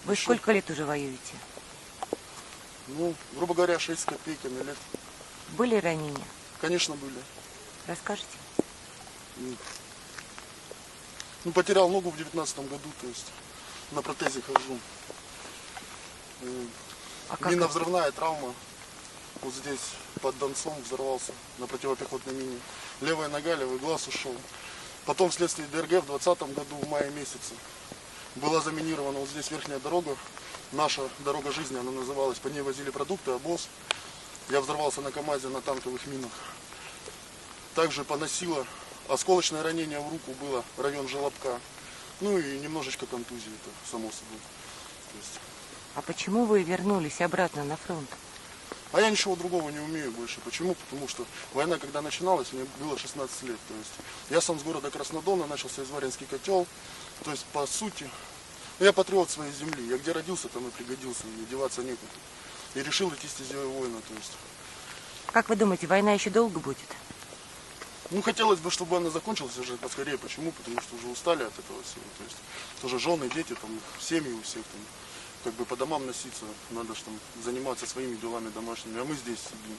Вы сколько лет уже воюете? Ну, грубо говоря, 6 с копейками лет. Были ранения? Конечно, были. Расскажите? Ну, потерял ногу в 19 году, то есть на протезе хожу. Минно-взрывная травма. Вот здесь под Донцом взорвался на противопехотной мине. Левая нога, левый глаз ушел. Потом вследствие ДРГ в 2020 году, в мае месяце, была заминирована вот здесь верхняя дорога. Наша дорога жизни, она называлась. По ней возили продукты, обоз. Я взорвался на КамАЗе на танковых минах. Также поносило осколочное ранение в руку было, район желобка. Ну и немножечко контузии, это само собой. А почему вы вернулись обратно на фронт? А я ничего другого не умею больше. Почему? Потому что война, когда начиналась, мне было 16 лет. То есть я сам с города Краснодона, начался Изваринский котел. То есть, по сути, я патриот своей земли. Я где родился, там и пригодился, и деваться некуда. И решил идти стезей воина. То есть. Как вы думаете, война еще долго будет? Ну, хотелось бы, чтобы она закончилась уже поскорее. Почему? Потому что уже устали от этого всего. То есть, тоже жены, дети, там, семьи у всех там. Как бы по домам носиться, надо же там заниматься своими делами домашними, а мы здесь сидим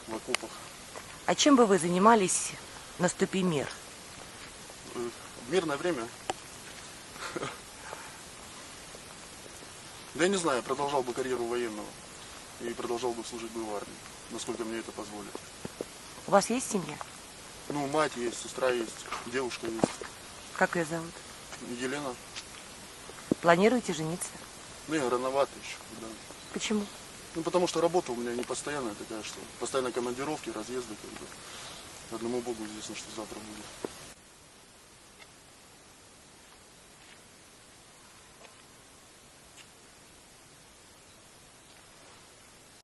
в окопах. А чем бы вы занимались, наступи мир? В мирное время? Да я не знаю, я продолжал бы карьеру военного и продолжал бы служить бы в армии, насколько мне это позволит. У вас есть семья? Ну, мать есть, сестра есть, девушка есть. Как ее зовут? Елена. Планируете жениться? Ну, я рановато еще, да. Почему? Ну, потому что работа у меня не постоянная такая, что постоянно командировки, разъезды, как бы. Одному Богу известно, что завтра будет.